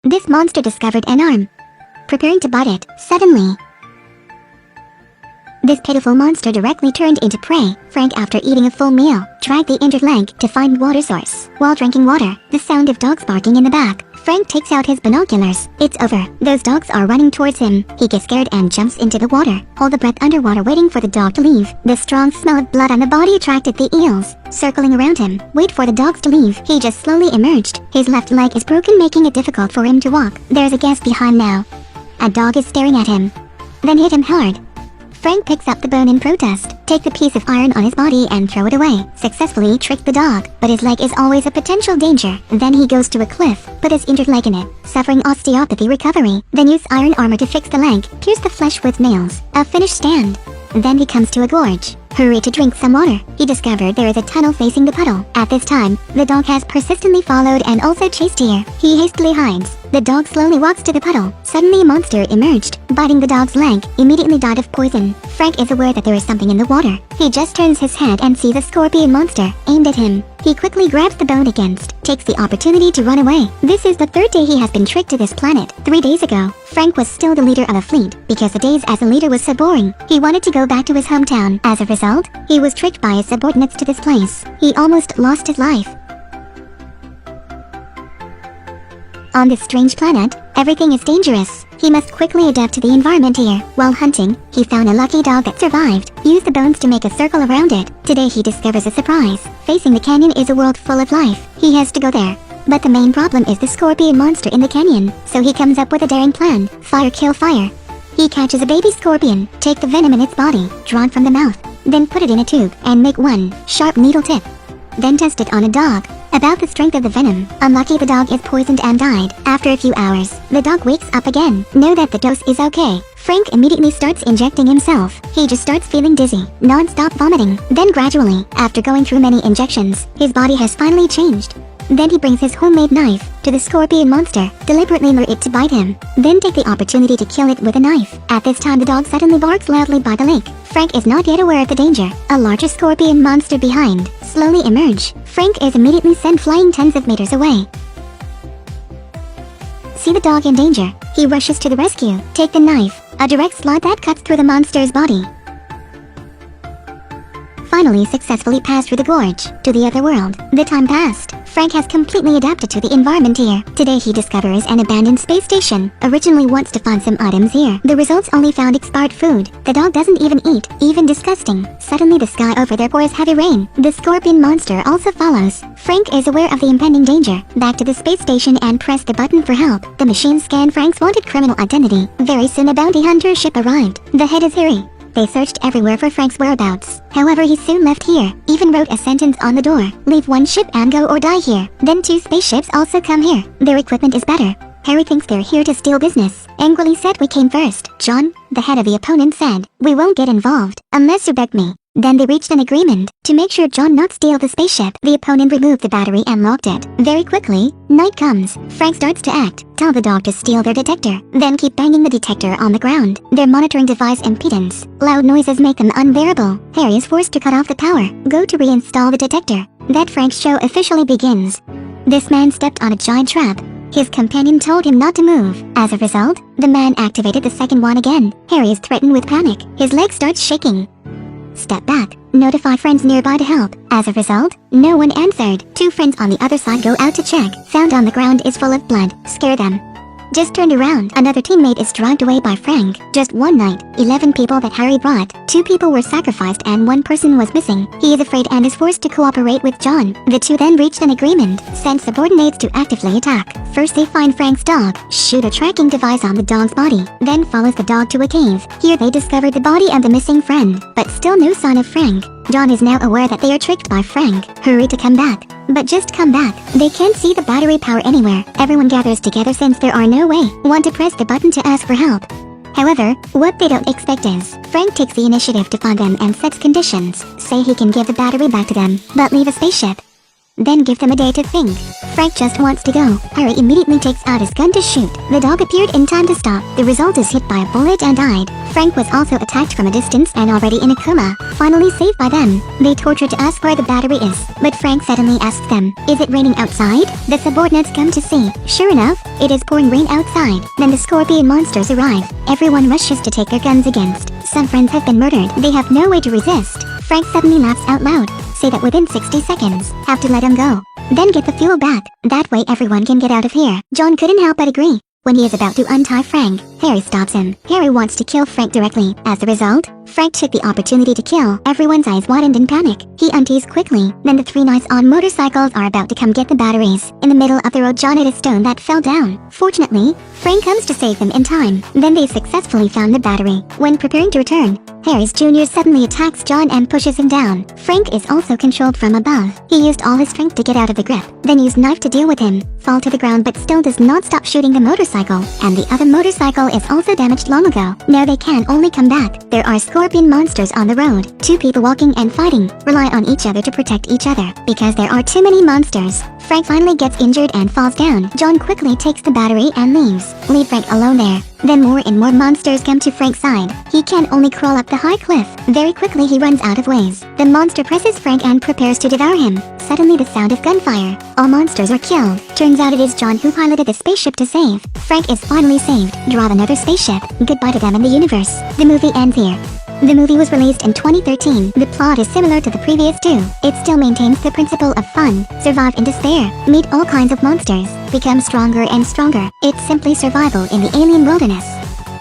This monster discovered an arm, preparing to bite it. Suddenly, this pitiful monster directly turned into prey. Frank, after eating a full meal, dragged the injured leg to find water source. While drinking water, the sound of dogs barking in the back. Frank takes out his binoculars. It's over. Those dogs are running towards him. He gets scared and jumps into the water. Hold the breath underwater, waiting for the dog to leave. The strong smell of blood on the body attracted the eels, circling around him. Wait for the dogs to leave. He just slowly emerged. His left leg is broken, making it difficult for him to walk. There's a guest behind now. A dog is staring at him, then hit him hard. Frank picks up the bone in protest, take the piece of iron on his body and throw it away. Successfully tricked the dog, but his leg is always a potential danger. Then he goes to a cliff, put his injured leg in it, suffering osteopathy recovery. Then use iron armor to fix the leg, pierce the flesh with nails. A finished stand. Then he comes to a gorge. Hurry to drink some water. He discovered there is a tunnel facing the puddle. At this time, the dog has persistently followed and also chased here. He hastily hides. The dog slowly walks to the puddle. Suddenly a monster emerged, biting the dog's leg, immediately died of poison. Frank is aware that there is something in the water. He just turns his head and sees a scorpion monster aimed at him. He quickly grabs the bone against, takes the opportunity to run away. This is the third day he has been tricked to this planet. 3 days ago, Frank was still the leader of a fleet. Because the days as a leader was so boring, he wanted to go back to his hometown. As a result, he was tricked by his subordinates to this place. He almost lost his life. On this strange planet, everything is dangerous. He must quickly adapt to the environment here. While hunting, he found a lucky dog that survived. Used the bones to make a circle around it. Today he discovers a surprise. Facing the canyon is a world full of life. He has to go there. But the main problem is the scorpion monster in the canyon. So he comes up with a daring plan. Fire kill fire. He catches a baby scorpion, take the venom in its body, drawn from the mouth, then put it in a tube, and make one sharp needle tip. Then test it on a dog. About the strength of the venom. Unlucky, the dog is poisoned and died. After a few hours, the dog wakes up again. Know that the dose is okay. Frank immediately starts injecting himself. He just starts feeling dizzy, non-stop vomiting. Then gradually, after going through many injections, his body has finally changed. Then he brings his homemade knife to the scorpion monster, deliberately lure it to bite him, then take the opportunity to kill it with a knife. At this time the dog suddenly barks loudly by the lake. Frank is not yet aware of the danger. A larger scorpion monster behind slowly emerge. Frank is immediately sent flying tens of meters away. See the dog in danger. He rushes to the rescue. Take the knife, a direct slot that cuts through the monster's body. Finally successfully passed through the gorge to the other world. The time passed. Frank has completely adapted to the environment here. Today he discovers an abandoned space station. Originally wants to find some items here. The results only found expired food. The dog doesn't even eat. Even disgusting. Suddenly the sky over there pours heavy rain. The scorpion monster also follows. Frank is aware of the impending danger. Back to the space station and press the button for help. The machine scanned Frank's wanted criminal identity. Very soon a bounty hunter ship arrived. The head is Harry. They searched everywhere for Frank's whereabouts. However, he soon left here. Even wrote a sentence on the door. Leave one ship and go or die here. Then 2 spaceships also come here. Their equipment is better. Harry thinks they're here to steal business. Angrily said, "We came first." John, the head of the opponent, said, "We won't get involved unless you beg me." Then they reached an agreement. To make sure John not steal the spaceship, the opponent removed the battery and locked it. Very quickly, night comes. Frank starts to act. Tell the dog to steal their detector. Then keep banging the detector on the ground. Their monitoring device impedance. Loud noises make them unbearable. Harry is forced to cut off the power. Go to reinstall the detector. That Frank's show officially begins. This man stepped on a giant trap. His companion told him not to move. As a result, the man activated the second one again. Harry is threatened with panic. His leg starts shaking. Step back. Notify friends nearby to help. As a result, no one answered. 2 friends on the other side go out to check. Found on the ground is full of blood. Scare them. Just turned around. Another teammate is dragged away by Frank. Just one night, 11 people that Harry brought. 2 people were sacrificed and 1 person was missing. He is afraid and is forced to cooperate with John. The 2 then reached an agreement. Sent subordinates to actively attack. First they find Frank's dog. Shoot a tracking device on the dog's body. Then follows the dog to a cave. Here they discover the body of the missing friend. But still no sign of Frank. John is now aware that they are tricked by Frank. Hurry to come back. But just come back. They can't see the battery power anywhere. Everyone gathers together since there are no way. Want to press the button to ask for help. However, what they don't expect is, Frank takes the initiative to find them and sets conditions. Say he can give the battery back to them, but leave a spaceship. then give them a day to think. Frank just wants to go. Harry immediately takes out his gun to shoot. The dog appeared in time to stop. The result is hit by a bullet and died. Frank was also attacked from a distance and already in a coma. Finally saved by them. They torture to ask where the battery is, but Frank suddenly asks them, "Is it raining outside?" The subordinates come to see. Sure enough, it is pouring rain outside. Then the scorpion monsters arrive. Everyone rushes to take their guns against. Some friends have been murdered. They have no way to resist. Frank suddenly laughs out loud. Say that within 60 seconds. Have to let him go. Then get the fuel back. That way everyone can get out of here. John couldn't help but agree. When he is about to untie Frank, Harry stops him. Harry wants to kill Frank directly. As a result, Frank took the opportunity to kill. Everyone's eyes widened in panic. He untees quickly. Then the three knights on motorcycles are about to come get the batteries. In the middle of the road, John hit a stone that fell down. Fortunately, Frank comes to save them in time. Then they successfully found the battery. When preparing to return, Harry's Jr. suddenly attacks John and pushes him down. Frank is also controlled from above. He used all his strength to get out of the grip, then used knife to deal with him. Fall to the ground but still does not stop shooting the motorcycle. And the other motorcycle is also damaged long ago. Now they can only come back. There are scorpion monsters on the road. Two people walking and fighting rely on each other to protect each other. Because there are too many monsters, Frank finally gets injured and falls down. John quickly takes the battery and leaves. Leave Frank alone there. Then more and more monsters come to Frank's side. He can only crawl up the high cliff. Very quickly he runs out of ways. The monster presses Frank and prepares to devour him. Suddenly the sound of gunfire. All monsters are killed. Turns out it is John who piloted the spaceship to save. Frank is finally saved. Drive another spaceship. Goodbye to them and the universe. The movie ends here. The movie was released in 2013. The plot is similar to the previous two. It still maintains the principle of fun, survive in despair, meet all kinds of monsters, become stronger and stronger. It's simply survival in the alien wilderness.